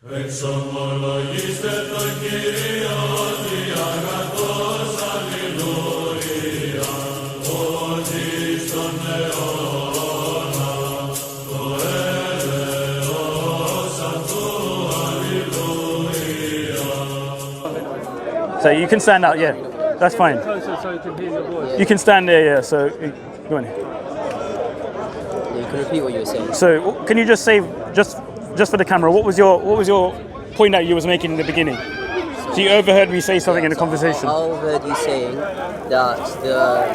So you can stand out, yeah. That's fine. So you can hear your voice. You can stand there, yeah. So go on. Yeah, you can repeat what you were saying. So can you just say, just for the camera, what was your point that you was making in the beginning? So you overheard me say something in the conversation. I overheard you saying that the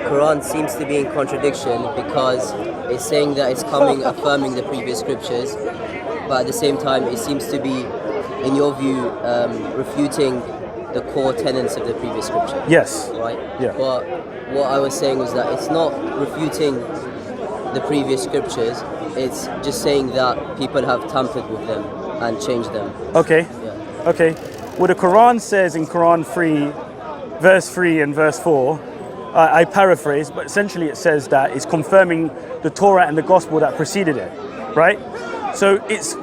Quran seems to be in contradiction because it's saying that it's coming affirming the previous scriptures, but at the same time it seems to be, in your view, refuting the core tenets of the previous scripture. Yes. Right? Yeah. But what I was saying was that it's not refuting the previous scriptures, it's just saying that people have tampered with them and changed them. Okay. Yeah. Okay. Well, the Quran says in Quran 3, verse 3 and verse 4, I paraphrase, but essentially it says that it's confirming the Torah and the Gospel that preceded it, right? So it's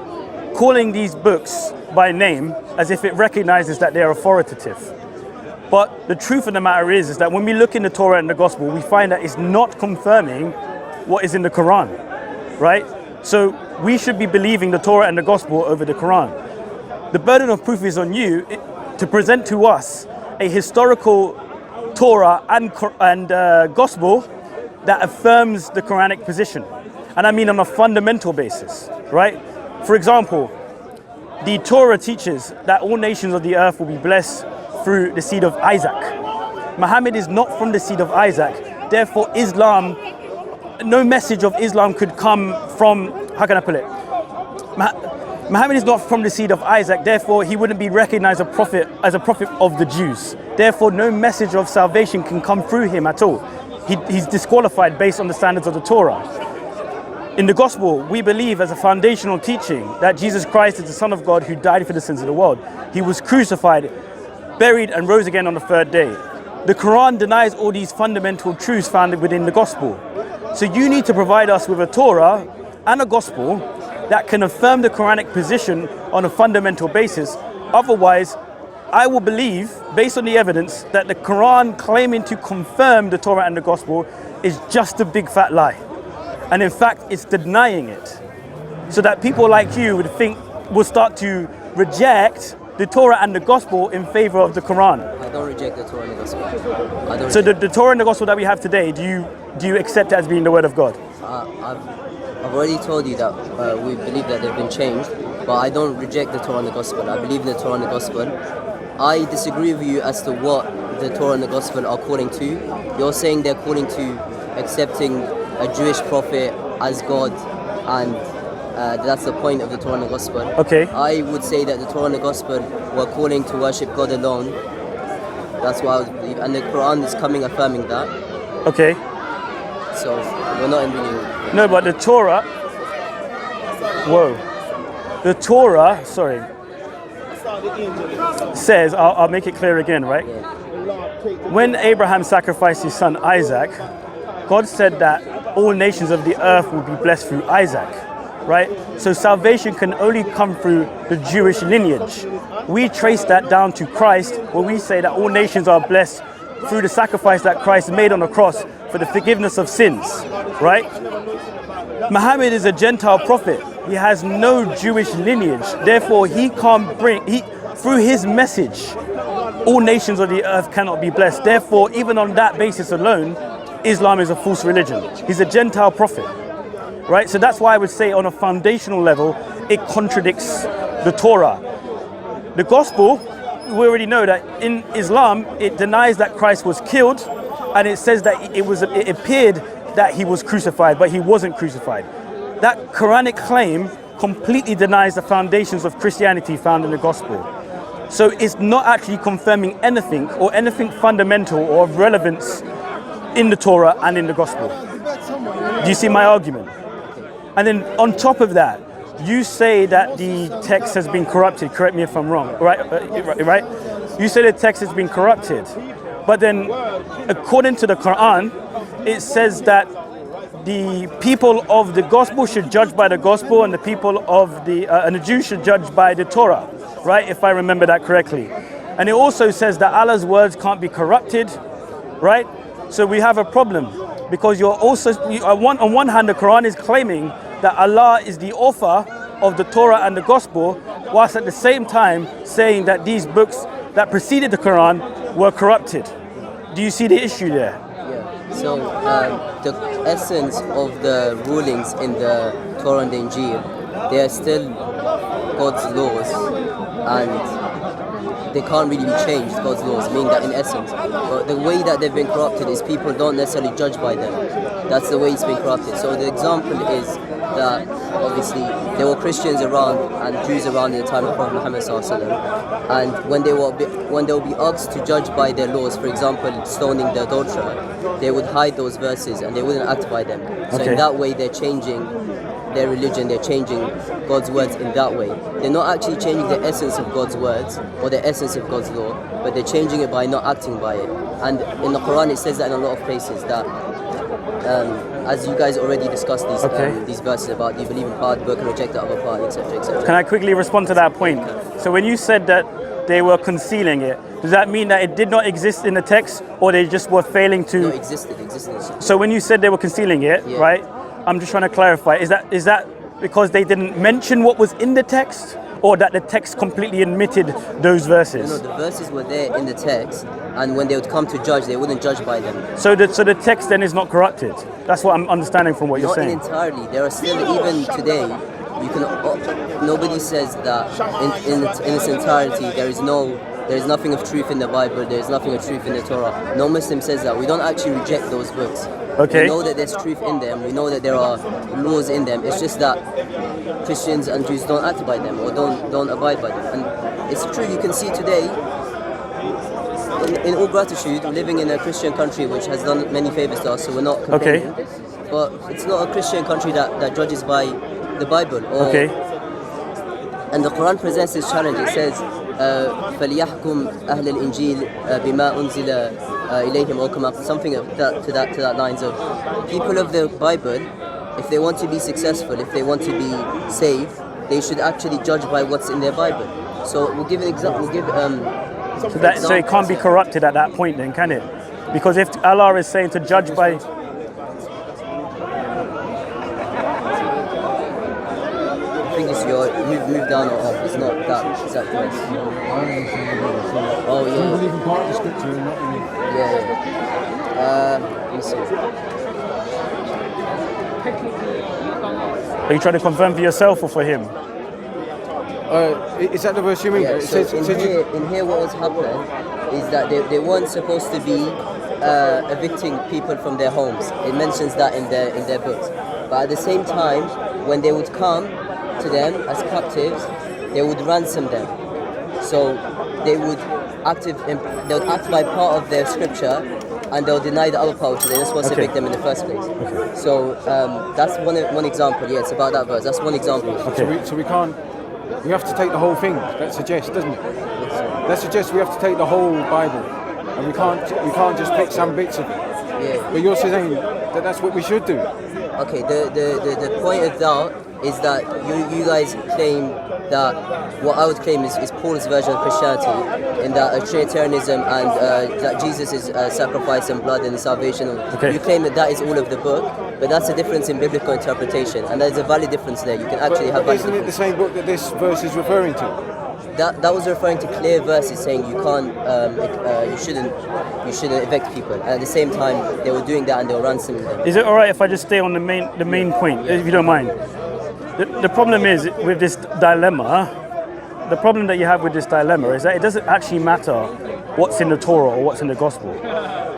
calling these books by name as if it recognizes that they're authoritative. But the truth of the matter is that when we look in the Torah and the Gospel, we find that it's not confirming what is in the Quran, right? So we should be believing the Torah and the Gospel over the Quran. The burden of proof is on you to present to us a historical Torah and Gospel that affirms the Quranic position. And I mean on a fundamental basis, right? For example, the Torah teaches that all nations of the earth will be blessed through the seed of Isaac. Muhammad is not from the seed of Isaac, therefore Islam, no message of Islam could come from, how can I put it? Muhammad is not from the seed of Isaac, therefore he wouldn't be recognized as a prophet of the Jews. Therefore no message of salvation can come through him at all. He's disqualified based on the standards of the Torah. In the Gospel, we believe as a foundational teaching that Jesus Christ is the Son of God who died for the sins of the world. He was crucified, buried and rose again on the third day. The Quran denies all these fundamental truths found within the Gospel. So you need to provide us with a Torah and a Gospel that can affirm the Quranic position on a fundamental basis. Otherwise, I will believe, based on the evidence, that the Quran claiming to confirm the Torah and the Gospel is just a big fat lie. And in fact, it's denying it. So that people like you will start to reject the Torah and the Gospel in favor of the Quran. I don't reject the Torah and the Gospel. So the Torah and the Gospel that we have today, do you accept it as being the word of God? I've already told you that we believe that they've been changed, but I don't reject the Torah and the Gospel. I believe in the Torah and the Gospel. I disagree with you as to what the Torah and the Gospel are calling to. You're saying they're calling to accepting a Jewish prophet as God, and that's the point of the Torah and the Gospel. Okay. I would say that the Torah and the Gospel were calling to worship God alone. That's what I would believe, and the Quran is coming affirming that. Okay. So we're not in really. No, but the Torah. Whoa. The Torah, sorry, says, I'll make it clear again, right? Yeah. When Abraham sacrificed his son Isaac, God said that all nations of the earth will be blessed through Isaac, right? So salvation can only come through the Jewish lineage. We trace that down to Christ, where we say that all nations are blessed through the sacrifice that Christ made on the cross for the forgiveness of sins, right? Muhammad is a Gentile prophet. He has no Jewish lineage. Therefore, he can't through his message, all nations of the earth cannot be blessed. Therefore, even on that basis alone, Islam is a false religion. He's a Gentile prophet, right? So that's why I would say on a foundational level, it contradicts the Torah. The Gospel, we already know that in Islam, it denies that Christ was killed, and it says that it appeared that he was crucified, but he wasn't crucified. That Quranic claim completely denies the foundations of Christianity found in the Gospel. So it's not actually confirming anything or anything fundamental or of relevance in the Torah and in the Gospel. Do you see my argument? And then on top of that, you say that the text has been corrupted. Correct me if I'm wrong, right? Right? You say the text has been corrupted, but then according to the Quran, it says that the people of the gospel should judge by the gospel, and the people of and the Jews should judge by the Torah, right? If I remember that correctly. And it also says that Allah's words can't be corrupted, right? So we have a problem, because on one hand, the Quran is claiming that Allah is the author of the Torah and the gospel, whilst at the same time saying that these books that preceded the Quran were corrupted. Do you see the issue there? Yeah. So the essence of the rulings in the Torah and the Injil, they are still God's laws, and they can't really be changed, God's laws, meaning that in essence. But the way that they've been corrupted is people don't necessarily judge by them. That's the way it's been corrupted. So the example is that obviously there were Christians around and Jews around in the time of Prophet Muhammad ﷺ, and when they will be asked to judge by their laws, for example stoning the adulterer, they would hide those verses and they wouldn't act by them. So in that way they're changing their religion, they're changing God's words in that way. They're not actually changing the essence of God's words or the essence of God's law, but they're changing it by not acting by it. And in the Quran it says that in a lot of places, that as you guys already discussed these verses about you believe in part, book and reject the other part, etc., etc. Can I quickly respond to that point? So when you said that they were concealing it, does that mean that it did not exist in the text, or they just were failing to? No, it existed. So when you said they were concealing it, right? I'm just trying to clarify. Is that because they didn't mention what was in the text, or that the text completely omitted those verses? No, the verses were there in the text, and when they would come to judge, they wouldn't judge by them. So the text then is not corrupted. That's what I'm understanding from what you're saying. Not entirely. There are still, even today, nobody says that in its entirety there is nothing of truth in the Bible, there is nothing of truth in the Torah. No Muslim says that. We don't actually reject those books. Okay. We know that there's truth in them, we know that there are laws in them. It's just that Christians and Jews don't act by them, or don't abide by them. And it's true, you can see today, in all gratitude, we're living in a Christian country which has done many favors to us, so we're not complaining. But it's not a Christian country that judges by the Bible. And the Quran presents this challenge. It says, فَلْيَحْكُمْ أَهْلَ الْإِنْجِيلِ بِمَا أُنزِلَ إِلَيْهِمْ, or something to that lines of, people of the Bible, if they want to be successful, if they want to be saved, they should actually judge by what's in their Bible. So we'll give an example. So it can't be corrupted at that point then, can it? Because if Allah is saying to judge by... I think it's your move down or up. It's not that exact place. Oh yeah. You believe in part of the Scripture and not in... Let me see. Are you trying to confirm for yourself or for him? Is that the verse you mean? Yeah, so in here what was happening is that they weren't supposed to be evicting people from their homes. It mentions that in their books. But at the same time, when they would come to them as captives, they would ransom them. So they would act by part of their scripture, and they'll deny the other part, which they're not supposed to evict them in the first place. So that's one example. Yeah, it's about that verse. That's one example. So we can't. We have to take the whole thing. That suggests, doesn't it? That suggests we have to take the whole Bible, and we can't just pick some bits of it. Yeah. But you're saying that that's what we should do. Okay. The point of that is that you guys claim that what I would claim is Paul's version of Christianity, in that Trinitarianism and that Jesus is sacrifice and blood and the salvation. You claim that is all of the book, but that's a difference in biblical interpretation, and there's a valid difference there. You can actually have valid Isn't it the same book that this verse is referring to? That was referring to clear verses saying you can't, you shouldn't evict people. And at the same time, they were doing that and they were ransoming them. Is it all right if I just stay on the main point, if you don't mind? The problem is with this dilemma. The problem that you have with this dilemma is that it doesn't actually matter what's in the Torah or what's in the Gospel.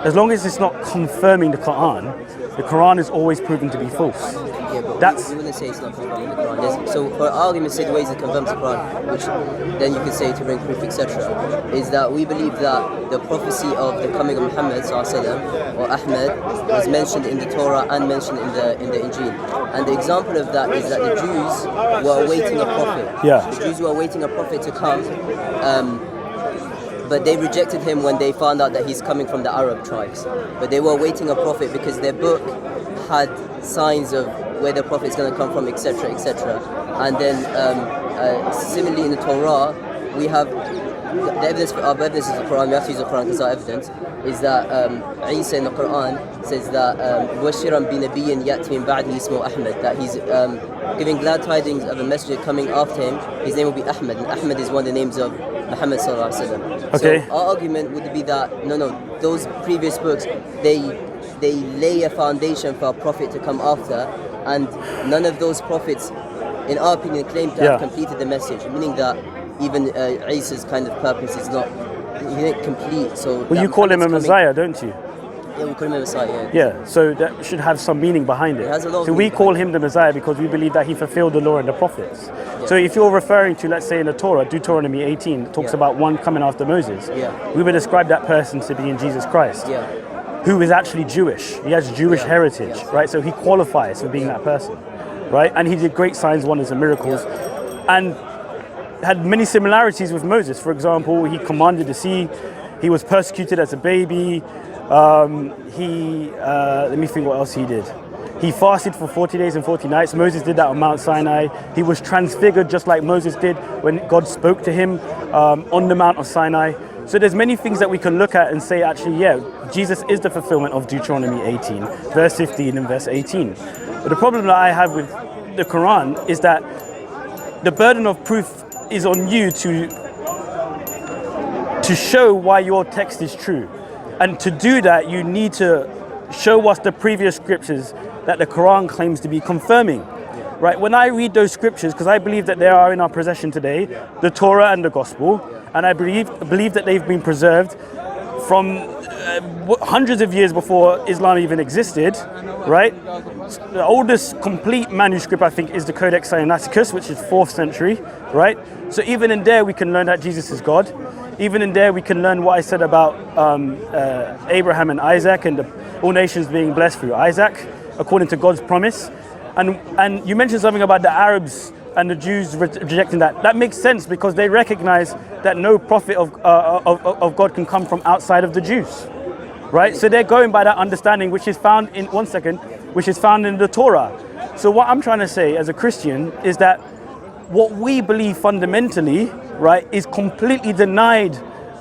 As long as it's not confirming the Quran is always proven to be false. Yeah, but we wouldn't say it's not confirming the Quran. So for argument's sake, the ways it confirms the Quran, which then you could say to bring proof, etc., is that we believe that the prophecy of the coming of Muhammad ﷺ, or Ahmed, was mentioned in the Torah and mentioned in the Injil. And the example of that is that the Jews were awaiting a prophet. Yeah. The Jews were awaiting a prophet to come. but they rejected him when they found out that he's coming from the Arab tribes. But they were awaiting a prophet because their book had signs of where the prophet's going to come from, etc., etc. And then similarly in the Torah, we have the evidence. Our evidence is the Quran. We have to use the Quran because our evidence is that Isa in the Quran says that "Washiran bi nabiyyin ya'ti min ba'dihi ismuhu Ahmad," that he's giving glad tidings of a messenger coming after him. His name will be Ahmad, and Ahmad is one of the names of Muhammad sallallahu alaihi wasallam. Okay. So our argument would be that no, those previous books they lay a foundation for a prophet to come after, and none of those prophets, in our opinion, claim to have completed the message, meaning that even Isa's kind of purpose is not, he didn't complete. So well, you call him a Messiah, don't you? Yeah, we call him a Messiah. Yeah, so that should have some meaning behind it. It has a lot of so we meaning call him the Messiah because we believe that he fulfilled the law and the prophets. Yeah. So if you're referring to, let's say in the Torah, Deuteronomy 18, it talks about one coming after Moses, we would describe that person to be in Jesus Christ, who is actually Jewish. He has Jewish heritage, right? So he qualifies for being that person, right? And he did great signs, wonders, and miracles, and had many similarities with Moses. For example, he commanded the sea. He was persecuted as a baby. Let me think what else he did. He fasted for 40 days and 40 nights. Moses did that on Mount Sinai. He was transfigured just like Moses did when God spoke to him on the Mount of Sinai. So there's many things that we can look at and say, actually, yeah, Jesus is the fulfillment of Deuteronomy 18, verse 15 and verse 18. But the problem that I have with the Quran is that the burden of proof is on you to show why your text is true. And to do that, you need to show us the previous scriptures that the Quran claims to be confirming. Right? When I read those scriptures, because I believe that they are in our possession today, the Torah and the Gospel, and I believe that they've been preserved from hundreds of years before Islam even existed, right? The oldest complete manuscript, I think, is the Codex Sinaiticus, which is 4th century, right? So even in there, we can learn that Jesus is God. Even in there, we can learn what I said about Abraham and Isaac and all nations being blessed through Isaac, according to God's promise. And you mentioned something about the Arabs and the Jews rejecting that. That makes sense because they recognize that no prophet of God can come from outside of the Jews, right? So they're going by that understanding, which is found in which is found in the Torah. So what I'm trying to say as a Christian is that what we believe fundamentally, right, is completely denied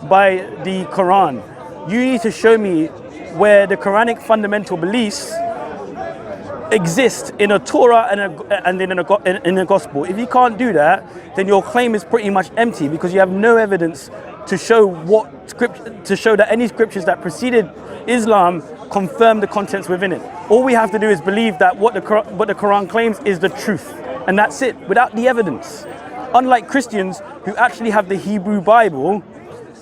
by the Quran. You need to show me where the Quranic fundamental beliefs exist in a Torah and in a Gospel. If you can't do that, then your claim is pretty much empty because you have no evidence to show that any scriptures that preceded Islam confirm the contents within it. All we have to do is believe that what the Quran claims is the truth, and that's it, without the evidence. Unlike Christians who actually have the Hebrew Bible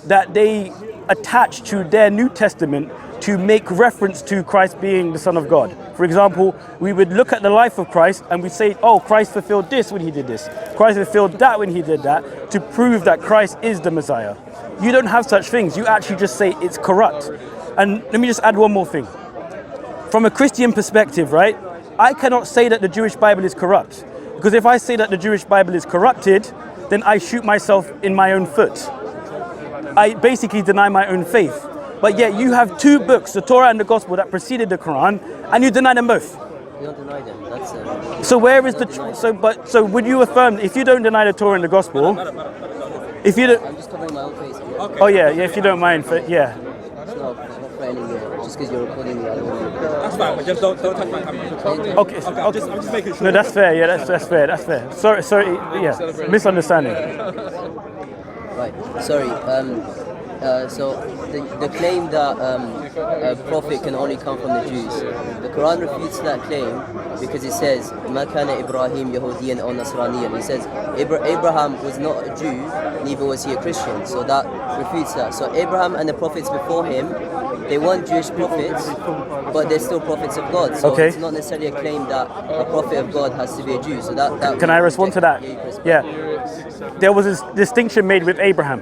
that they attach to their New Testament to make reference to Christ being the Son of God. For example, we would look at the life of Christ and we'd say, oh, Christ fulfilled this when he did this. Christ fulfilled that when he did that, to prove that Christ is the Messiah. You don't have such things. You actually just say it's corrupt. And let me just add one more thing. From a Christian perspective, right, I cannot say that the Jewish Bible is corrupt. Because if I say that the Jewish Bible is corrupted, then I shoot myself in my own foot. I basically deny my own faith. But yet you have two books, the Torah and the Gospel, that preceded the Quran, and you deny them both. You don't deny them. That's so where is the so would you affirm if you don't deny the Torah and the Gospel? If you don't, I'm just covering my own face. Oh yeah, if you don't mind, yeah. It's not threatening you. Just because you're recording me, I don't want to. That's fine, but just don't touch my camera. Okay, I'm just making sure. No, that's fair. Yeah, that's fair. That's fair. Sorry. Yeah, misunderstanding. Right. Sorry. So the claim that a prophet can only come from the Jews, the Quran refutes that claim because it says "Ma kana Ibrahim Yahudiyan or Nasraniyan." It says Abraham was not a Jew, neither was he a Christian. So that refutes that. So Abraham and the prophets before him, they weren't Jewish prophets, but they're still prophets of God. So it's not necessarily a claim that a prophet of God has to be a Jew. So that can I respond to that? Yeah. There was this distinction made with Abraham.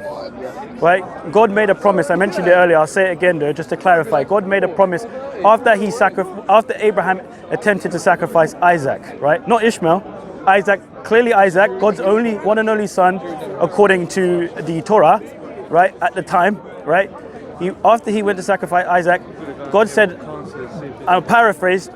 Right? God made a promise. I mentioned it earlier. I'll say it again though, just to clarify. God made a promise after Abraham attempted to sacrifice Isaac, right? Not Ishmael. Isaac, clearly Isaac, God's one and only son, according to the Torah. right, at the time, right, after he went to sacrifice Isaac, God said, I'll paraphrase,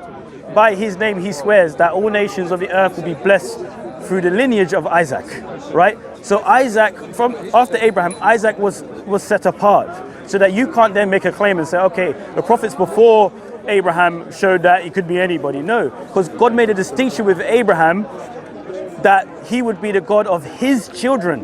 by his name he swears that all nations of the earth will be blessed through the lineage of Isaac, right? So Isaac, from after Abraham, Isaac was set apart, so that you can't then make a claim and say, okay, the prophets before Abraham showed that it could be anybody. No, because God made a distinction with Abraham that he would be the God of his children.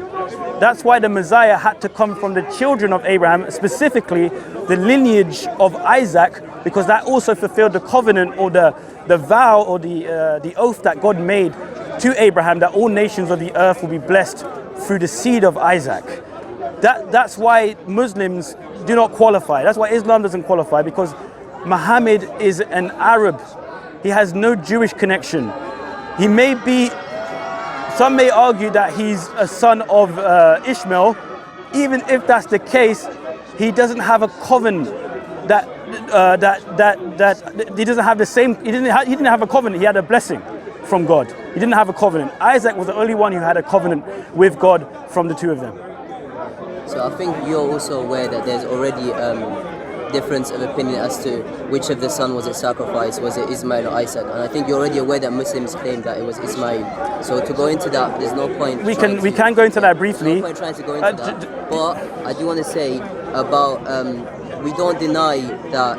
That's why the Messiah had to come from the children of Abraham, specifically the lineage of Isaac, because that also fulfilled the covenant or the vow or the oath that God made to Abraham, that all nations of the earth will be blessed through the seed of Isaac. That's why Muslims do not qualify. That's why Islam doesn't qualify, because Muhammad is an Arab. He has no Jewish connection. He may be, some may argue that he's a son of Ishmael. Even if that's the case, he doesn't have a covenant that he doesn't have the same. He didn't have a covenant. He had a blessing from God. He didn't have a covenant. Isaac was the only one who had a covenant with God from the two of them. So I think you're also aware that there's already difference of opinion as to which of the son was it sacrificed, was it Ismail or Isaac? And I think you're already aware that Muslims claim that it was Ismail. So to go into that, there's no point. We can go into that briefly. There's no point trying to go into that. But I do want to say about we don't deny that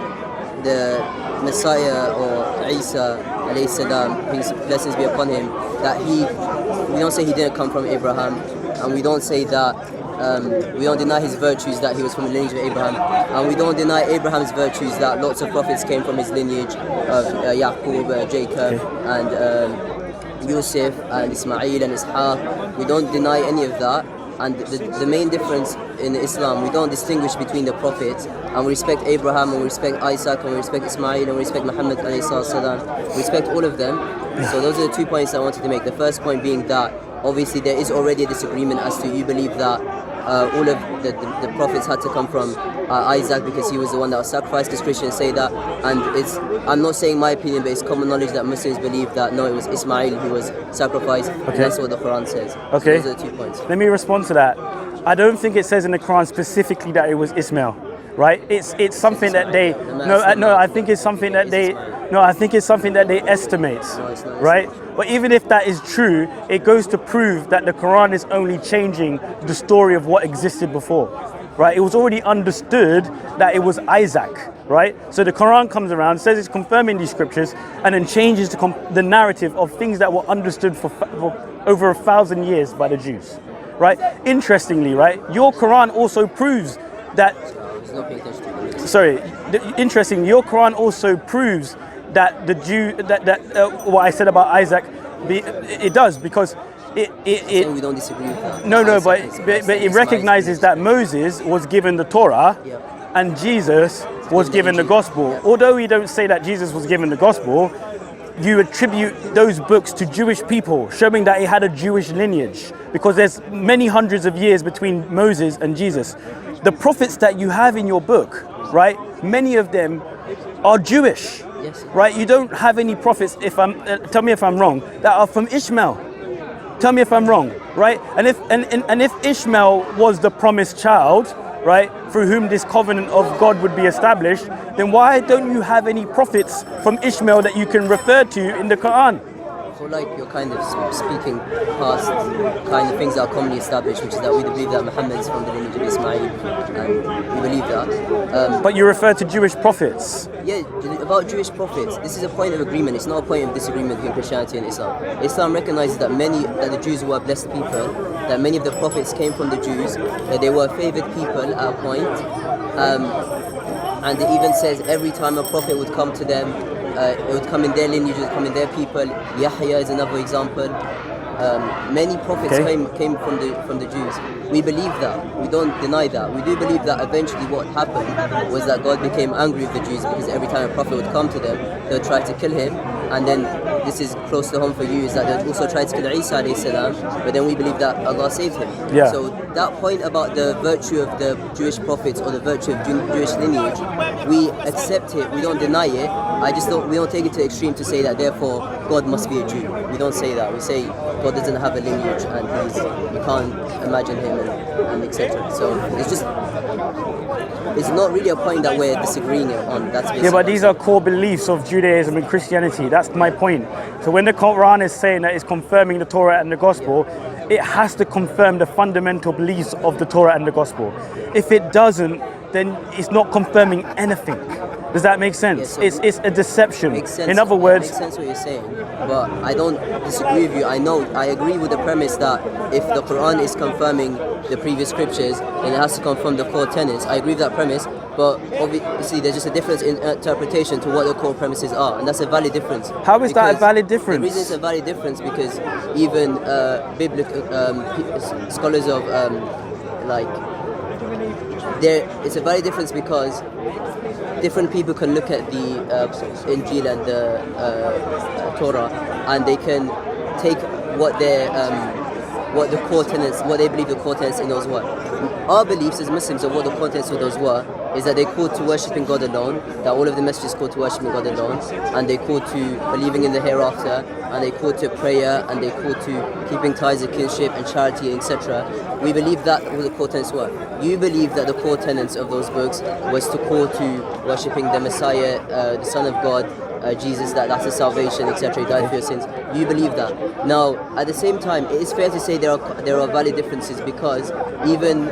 the Messiah or Isa alayhi salam, peace blessings be upon him, that we don't say he didn't come from Abraham, and we don't say that. We don't deny his virtues, that he was from the lineage of Abraham, and we don't deny Abraham's virtues, that lots of prophets came from his lineage of Yaqub, Jacob, and Yusuf, and Ismail, and Ishaq. We don't deny any of that, and the main difference in Islam, we don't distinguish between the prophets, and we respect Abraham, and we respect Isaac, and we respect Ismail, and we respect Muhammad alayhi salam. We respect all of them. So those are the 2 points I wanted to make. The first point being that obviously there is already a disagreement as to you believe that all of the prophets had to come from Isaac because he was the one that was sacrificed, because Christians say that, and I'm not saying my opinion, but it's common knowledge that Muslims believe that no, it was Ismail who was sacrificed, and that's what the Quran says. Okay. So those are the 2 points. Let me respond to that. I don't think it says in the Quran specifically that it was Ismail, right? It's something that they I think it's something that they estimate, right? But even if that is true, it goes to prove that the Quran is only changing the story of what existed before, right? It was already understood that it was Isaac, right? So the Quran comes around, says it's confirming these scriptures, and then changes the narrative of things that were understood for over 1,000 years by the Jews, right? Interestingly, right, your Quran also proves that. Interesting. Your Quran also proves that the Jew what I said about Isaac, it does, because it we don't disagree with that. No, but it recognizes that Moses was given the Torah, and Jesus was given the gospel. Although we don't say that Jesus was given the gospel, you attribute those books to Jewish people, showing that he had a Jewish lineage, because there's many hundreds of years between Moses and Jesus. The prophets that you have in your book, right, many of them are Jewish, right? You don't have any prophets, tell me if I'm wrong, that are from Ishmael. Tell me if I'm wrong, right? And if Ishmael was the promised child, right, through whom this covenant of God would be established, then why don't you have any prophets from Ishmael that you can refer to in the Quran? I feel like you're kind of speaking past kind of things that are commonly established, which is that we believe that Muhammad is from the lineage of Ismail, and we believe that. But you refer to Jewish prophets. Yeah, about Jewish prophets, this is a point of agreement. It's not a point of disagreement between Christianity and Islam. Islam recognizes that that the Jews were blessed people, that many of the prophets came from the Jews, that they were favored people at a point, and it even says every time a prophet would come to them, it would come in their lineage, it would come in their people. Yahya is another example. Many prophets came from the Jews. We believe that. We don't deny that. We do believe that eventually what happened was that God became angry with the Jews, because every time a prophet would come to them, they would try to kill him, and then this is close to home for you, is that they also tried to kill Isa alayhi salam, but then we believe that Allah saved him. Yeah. So that point about the virtue of the Jewish prophets or the virtue of Jewish lineage, we accept it, we don't deny it. We don't take it to the extreme to say that therefore God must be a Jew. We don't say that. We say God doesn't have a lineage and you can't imagine him and etc. So it's not really a point that we're disagreeing on. That's basically. Yeah, but these are core beliefs of Judaism and Christianity. That's my point. So when the Quran is saying that it's confirming the Torah and the Gospel, it has to confirm the fundamental beliefs of the Torah and the Gospel. If it doesn't, then it's not confirming anything. Does that make sense? Yes, so it's a deception. Makes sense. In other words, it makes sense what you're saying, but I don't disagree with you. I agree with the premise that if the Quran is confirming the previous scriptures, then it has to confirm the core tenets. I agree with that premise, but obviously there's just a difference in interpretation to what the core premises are, and that's a valid difference. How is that a valid difference? The reason it's a valid difference because even biblical scholars of it's a valid difference because different people can look at the Injil and the Torah, and they can take what the core tenets, what they believe the core tenets in those were. Our beliefs as Muslims of what the core tenets of those were is that they called to worshipping God alone, that all of the messages called to worshipping God alone, and they called to believing in the hereafter, and they called to prayer, and they called to keeping ties of kinship and charity, etc. We believe that what the core tenets were. You believe that the core tenets of those books was to call to worshipping the Messiah, the Son of God, Jesus, that's the salvation, etc. He died for your sins. You believe that. Now, at the same time, it is fair to say there are valid differences because even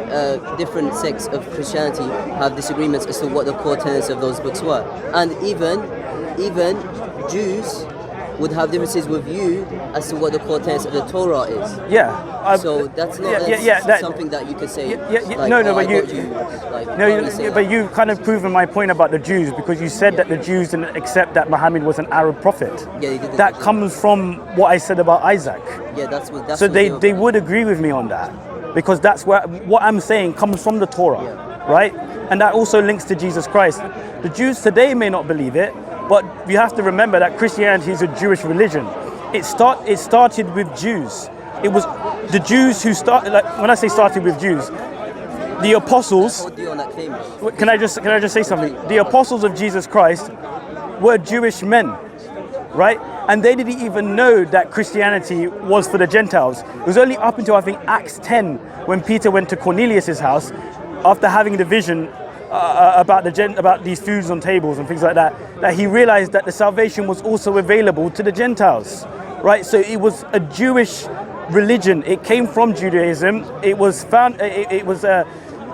different sects of Christianity have disagreements as to what the core tenets of those books were, and even Jews would have differences with you as to what the core tenets of the Torah is. Yeah. So that's not something that you could say. But you kind of proven my point about the Jews because you said that the Jews didn't accept that Muhammad was an Arab prophet. Yeah, you did. That comes from what I said about Isaac. Yeah, that's so they would agree with me on that because that's what I'm saying comes from the Torah, right? And that also links to Jesus Christ. The Jews today may not believe it, but you have to remember that Christianity is a Jewish religion. It started with Jews. It was the Jews who started. Like when I say started with Jews, the apostles. Can I just say something? The apostles of Jesus Christ were Jewish men, right? And they didn't even know that Christianity was for the Gentiles. It was only up until I think Acts 10 when Peter went to Cornelius' house after having the vision about these foods on tables and things like that he realized that the salvation was also available to the Gentiles, right? So it was a Jewish religion. It came from Judaism. It was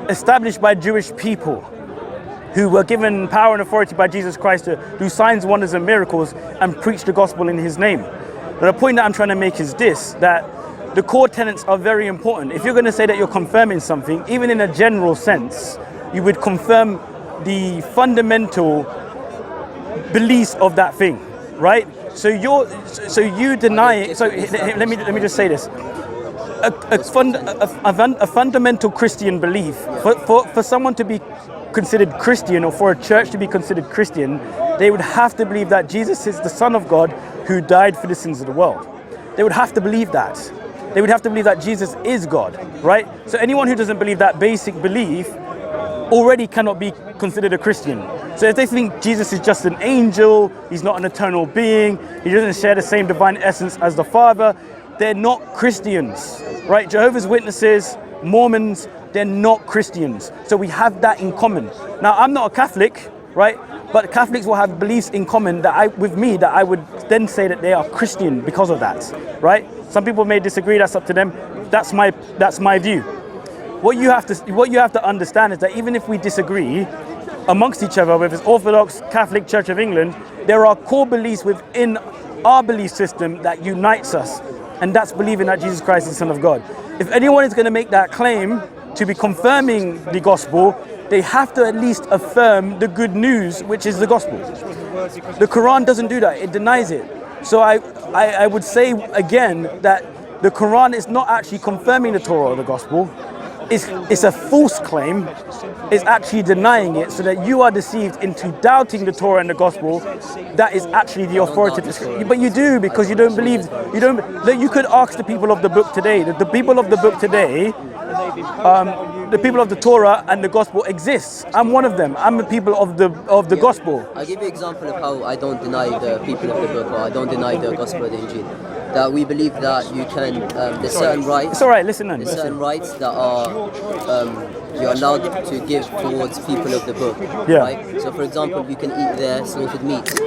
established by Jewish people who were given power and authority by Jesus Christ to do signs, wonders and miracles and preach the gospel in his name. But the point that I'm trying to make is this, that the core tenets are very important. If you're going to say that you're confirming something, even in a general sense, you would confirm the fundamental beliefs of that thing, right? So you deny it. So let me just say this: a fundamental Christian belief for someone to be considered Christian or for a church to be considered Christian, they would have to believe that Jesus is the Son of God who died for the sins of the world. They would have to believe that. They would have to believe that Jesus is God, right? So anyone who doesn't believe that basic belief already cannot be considered a Christian. So if they think Jesus is just an angel, he's not an eternal being, he doesn't share the same divine essence as the Father, they're not Christians, right? Jehovah's Witnesses, Mormons, they're not Christians. So we have that in common. Now, I'm not a Catholic, right? But Catholics will have beliefs in common that I would then say that they are Christian because of that, right? Some people may disagree, that's up to them. That's my view. What you have to understand is that even if we disagree amongst each other, whether it's Orthodox, Catholic, Church of England, there are core beliefs within our belief system that unites us, and that's believing that Jesus Christ is the Son of God. If anyone is going to make that claim to be confirming the gospel, they have to at least affirm the good news, which is the gospel. The Quran doesn't do that, it denies it. So I would say again that the Quran is not actually confirming the Torah or the gospel. it's a false claim. It's actually denying it so that you are deceived into doubting the Torah and the Gospel. That is actually the authoritative. But you do, because you don't believe. You could ask the people of the book today. The people of the book today, the people of the Torah and the Gospel exists. I'm one of them. I'm the people of the Gospel. I'll give you an example of how I don't deny the people of the book, or I don't deny the Gospel of the Injil. That we believe that you can, there's certain rights. It's all right. Listen, then. There's certain rights that are you're allowed to give towards people of the book. Yeah. Right. So, for example, you can eat their slaughtered meat,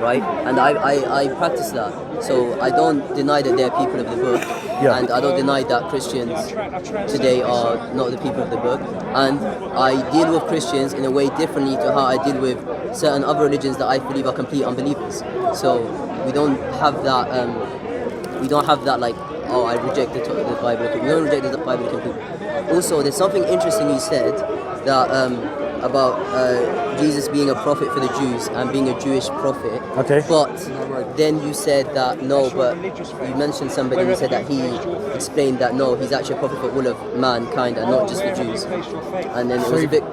right? And I practice that. So I don't deny that they're people of the book, and I don't deny that Christians today are not the people of the book. And I deal with Christians in a way differently to how I deal with certain other religions that I believe are complete unbelievers. So we don't have that. We don't have that like, oh, I reject the Bible. We don't reject the Bible completely. Also, there's something interesting you said that about Jesus being a prophet for the Jews and being a Jewish prophet. Okay. But then you said that no, but you mentioned somebody who said that he explained that no, he's actually a prophet for all of mankind and not just the Jews. And then it was a bit,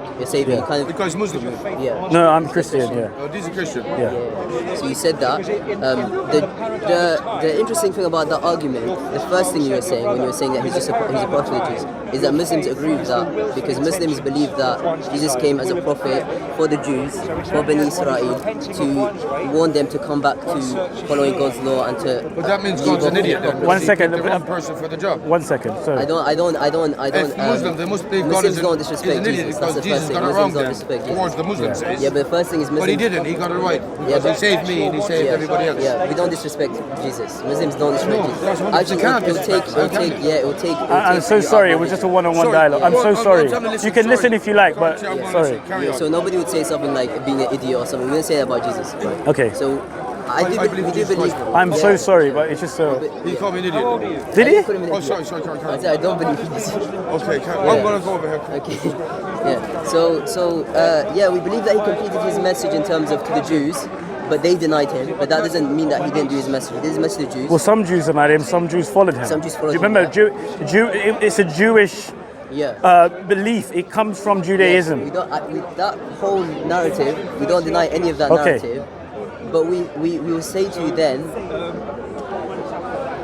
you kind of... Because Muslim. Yeah. No, I'm Christian, yeah. Oh, this is Christian. Yeah. So you said that. The interesting thing about that argument, the first thing you were saying when you were saying that he's a prophet for the Jews, is that Muslims agree with that, because Muslims believe that Jesus came as a prophet for the Jews, for Bani Israel, to warn them to come back to following God's law and to... But that means God's an idiot then. One second. The wrong person for the job. 1 second. Sorry. I don't. If Muslims, they must believe God Muslims is don't an disrespect idiot Jesus. That's because the Jesus first thing. got it Muslims wrong don't then. disrespect Jesus. Towards the Muslims says. Yeah, but the first thing is Muslims. But he didn't. He got it right. Because he saved me and he saved everybody else. Yeah, we don't disrespect Jesus. Muslims don't disrespect Jesus. that's 100% Actually, can't it will take. I'm so sorry. It was just a one-on-one dialogue. I'm so sorry. You can listen if you like, but sorry. So nobody would say something like being an idiot or something. We wouldn't say that about Jesus. Right? Okay. So we do believe. I'm so sorry, but it's just so. He called me an idiot. Did he? Oh, sorry. I said I don't believe in this. Okay, I'm going to go over here. Okay. Yeah. So we believe that he completed his message in terms of to the Jews, but they denied him. But that doesn't mean that he didn't do his message. He did his message to the Jews. Well, some Jews denied him. Some Jews followed him. Some Jews followed Do you remember? It's a Jewish belief. It comes from Judaism. We don't, that whole narrative, we don't deny any of that narrative. But we will say to you then,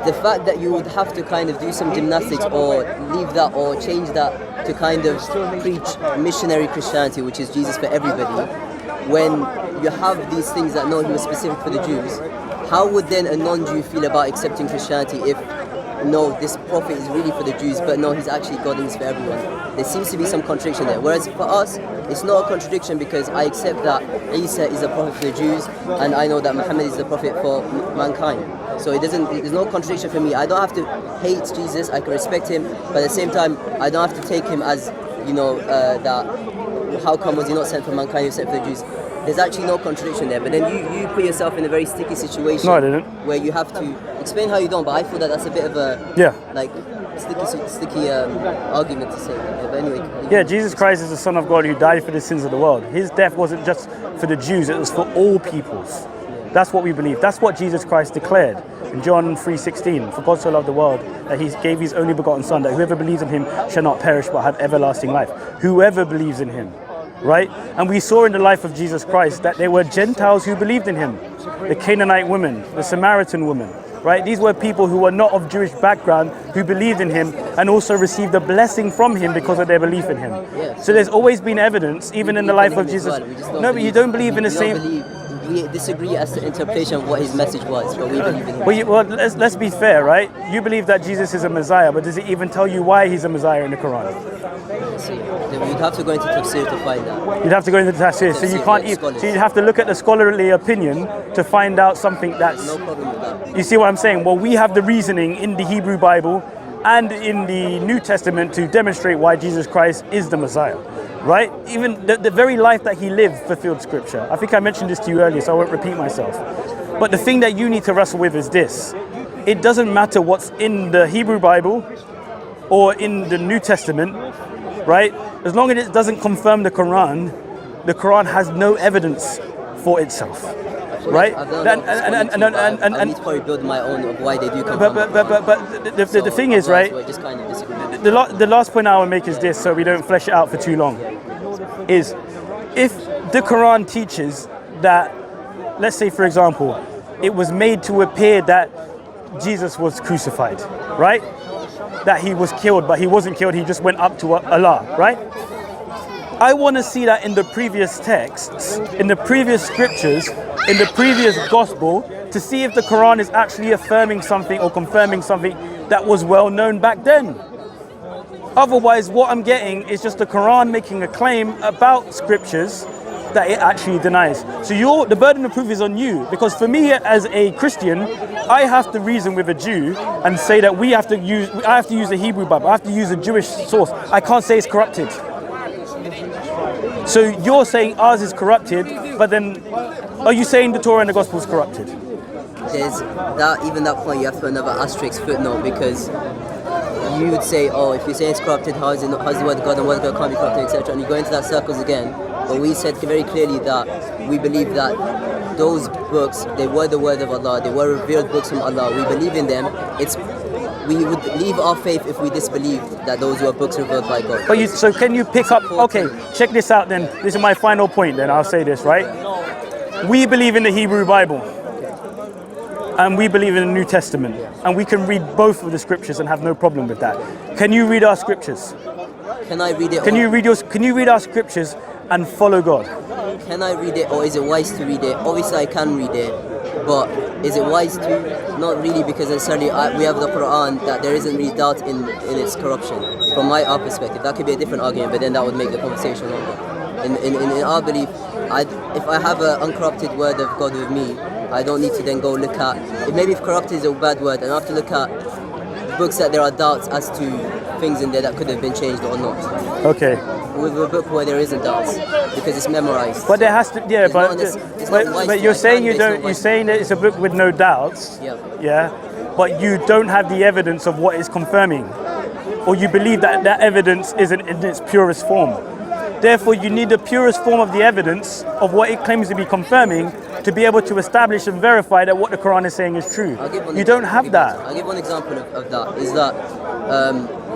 the fact that you would have to kind of do some gymnastics or leave that or change that to kind of preach missionary Christianity, which is Jesus for everybody, when you have these things that no, he was specific for the Jews, how would then a non-Jew feel about accepting Christianity if no, this prophet is really for the Jews, but no, he's actually God and he's for everyone? There seems to be some contradiction there. Whereas for us, it's not a contradiction because I accept that Isa is a prophet for the Jews and I know that Muhammad is the prophet for mankind. So there's no contradiction for me. I don't have to hate Jesus, I can respect him, but at the same time, I don't have to take him as, that how come was he not sent for mankind, he was sent for the Jews? There's actually no contradiction there, but then you put yourself in a very sticky situation. No, I didn't. Where you have to explain how you don't, but I feel that that's a bit of a sticky argument to say. But anyway. Yeah, Jesus Christ is the Son of God who died for the sins of the world. His death wasn't just for the Jews, it was for all peoples. That's what we believe. That's what Jesus Christ declared in John 3:16. For God so loved the world that he gave his only begotten Son, that whoever believes in him shall not perish but have everlasting life. Whoever believes in him. Right? And we saw in the life of Jesus Christ that there were Gentiles who believed in him. The Canaanite woman, the Samaritan woman, right? These were people who were not of Jewish background who believed in him and also received a blessing from him because of their belief in him. So there's always been evidence, even in the life of Jesus. No, but you don't believe in the same... We disagree as to interpretation of what his message was, but we believe in him. Well, let's be fair, right? You believe that Jesus is a Messiah, but does it even tell you why he's a Messiah in the Quran? You'd have to go into tafsir to find that. You'd have to go into tafsir, so you can't even. So you'd have to look at the scholarly opinion to find out something that's. No problem with that. You see what I'm saying? Well, we have the reasoning in the Hebrew Bible and in the New Testament to demonstrate why Jesus Christ is the Messiah. Right? Even the very life that he lived fulfilled Scripture. I think I mentioned this to you earlier, so I won't repeat myself. But the thing that you need to wrestle with is this. It doesn't matter what's in the Hebrew Bible or in the New Testament, right? As long as it doesn't confirm the Quran has no evidence for itself. right? I've done I need to probably build my own of why they do come from. But the thing is, right? I just kind of disagree. The last point I will make is this, so we don't flesh it out for too long, is if the Quran teaches that, let's say for example, it was made to appear that Jesus was crucified, right? That he was killed, but he wasn't killed, he just went up to Allah, right? I want to see that in the previous texts, in the previous scriptures, in the previous gospel, to see if the Quran is actually affirming something or confirming something that was well known back then. Otherwise, what I'm getting is just the Quran making a claim about scriptures that it actually denies. So the burden of proof is on you, because for me as a Christian, I have to reason with a Jew and say that I have to use the Hebrew Bible, I have to use a Jewish source. I can't say it's corrupted. So you're saying ours is corrupted, but then are you saying the Torah and the Gospel is corrupted? There's that point you have to put another asterisk footnote, because you would say, oh, if you say it's corrupted, how's the word of God and word of God can't be corrupted, etc. And you go into that circles again. But we said very clearly that we believe that those books, they were the word of Allah, they were revealed books from Allah. We believe in them. We would leave our faith if we disbelieved that those were books revealed by God. But so can you pick up, okay, check this out then. This is my final point then, I'll say this, right? We believe in the Hebrew Bible. And we believe in the New Testament. And we can read both of the scriptures and have no problem with that. Can you read our scriptures? Can I read it? Can you read our scriptures and follow God? Can I read it, or is it wise to read it? Obviously I can read it, but is it wise to? Not really, because necessarily we have the Quran that there isn't really doubt in its corruption. From our perspective, that could be a different argument, but then that would make the conversation longer. In our belief, if I have an uncorrupted word of God with me, I don't need to then go look at, maybe if corrupted is a bad word, and I have to look at books that there are doubts as to things in there that could have been changed or not. Okay. With a book where there isn't doubts, because it's memorized. But there has to, yeah, but you're saying you're saying that it's a book with no doubts. Yeah. Yeah. But you don't have the evidence of what is confirming, or you believe that that evidence isn't in its purest form. Therefore, you need the purest form of the evidence of what it claims to be confirming to be able to establish and verify that what the Quran is saying is true. You don't have that. I'll give one example of that. Is that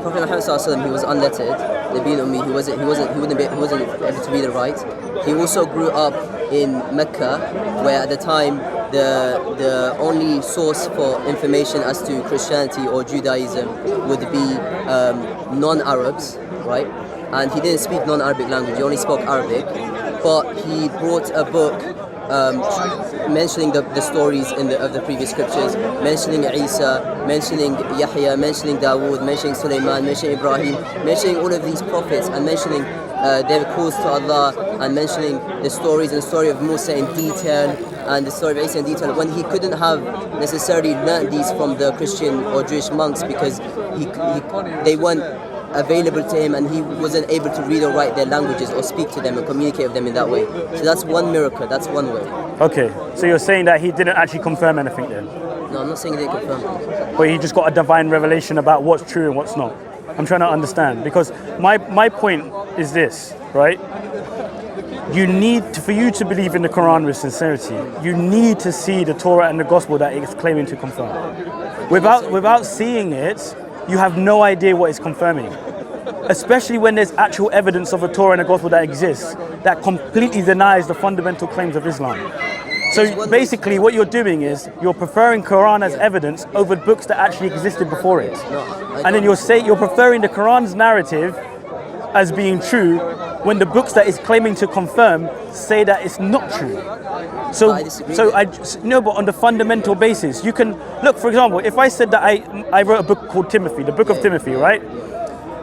Prophet Muhammad ﷺ, he was unlettered. He wasn't able to read or write. He also grew up in Mecca, where at the time the only source for information as to Christianity or Judaism would be non-Arabs, right? And he didn't speak non-Arabic language, he only spoke Arabic. But he brought a book mentioning the stories of the previous scriptures, mentioning Isa, mentioning Yahya, mentioning Dawood, mentioning Sulaiman, mentioning Ibrahim, mentioning all of these prophets, and mentioning their calls to Allah, and mentioning the stories and the story of Musa in detail, and the story of Isa in detail, when he couldn't have necessarily learned these from the Christian or Jewish monks, because they weren't available to him, and he wasn't able to read or write their languages or speak to them and communicate with them in that way. So that's one miracle, that's one way. Okay, so you're saying that he didn't actually confirm anything then? No, I'm not saying he didn't confirm. But he just got a divine revelation about what's true and what's not. I'm trying to understand, because my point is this, right? You need, for you to believe in the Quran with sincerity, you need to see the Torah and the Gospel that it's claiming to confirm. Without seeing it, you have no idea what it's confirming. Especially when there's actual evidence of a Torah and a Gospel that exists that completely denies the fundamental claims of Islam. So basically what you're doing is you're preferring Quran as evidence over books that actually existed before it. And then you're preferring the Quran's narrative as being true when the books that it's claiming to confirm say that it's not true. But on the fundamental basis, you can look, for example, if I said that I wrote a book called Timothy, the book of Timothy, right?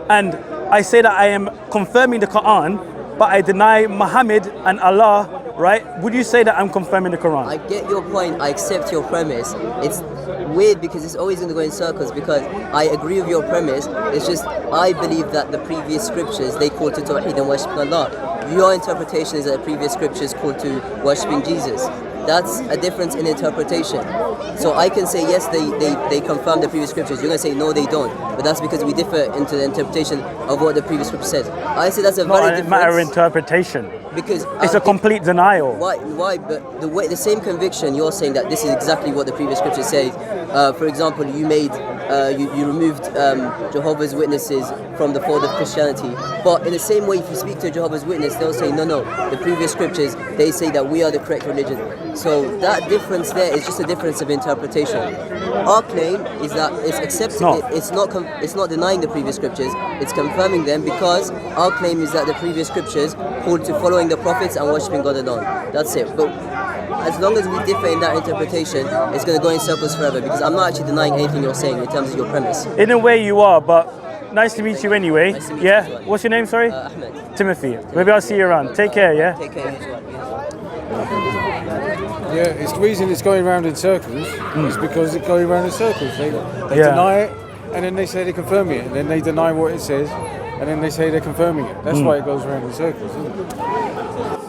And I say that I am confirming the Quran, but I deny Muhammad and Allah, right? Would you say that I'm confirming the Quran? I get your point, I accept your premise. It's weird because it's always going to go in circles, because I agree with your premise. It's just I believe that the previous scriptures, they call to Tawheed and worshiping Allah. Your interpretation is that the previous scriptures call to worshipping Jesus. That's a difference in interpretation. So I can say yes, they confirm the previous scriptures. You're going to say no, they don't. But that's because we differ into the interpretation of what the previous scripture says. I say that's a very different matter of interpretation. Because It's a complete denial. Why? But the same conviction you're saying that this is exactly what the previous scripture says. For example, you removed Jehovah's Witnesses from the fold of Christianity. But in the same way, if you speak to a Jehovah's Witness, they'll say, no, the previous scriptures, they say that we are the correct religion. So that difference there is just a difference of interpretation. Our claim is that it's accepting. It's not denying the previous scriptures. It's confirming them, because our claim is that the previous scriptures hold to following the prophets and worshiping God alone. That's it. But as long as we differ in that interpretation, it's going to go in circles forever, because I'm not actually denying anything you're saying in terms of your premise. In a way you are, but nice to meet you anyway. Nice to meet yeah? you as well. What's your name, sorry? Ahmed. Timothy. Maybe I'll see you around. Take care, yeah? Take care, you as well. Yeah, it's the reason it's going around in circles. Is because it's going around in circles. They deny it, and then they say they're confirming it, and then they deny what it says, and then they say they're confirming it. That's why it goes around in circles, isn't it?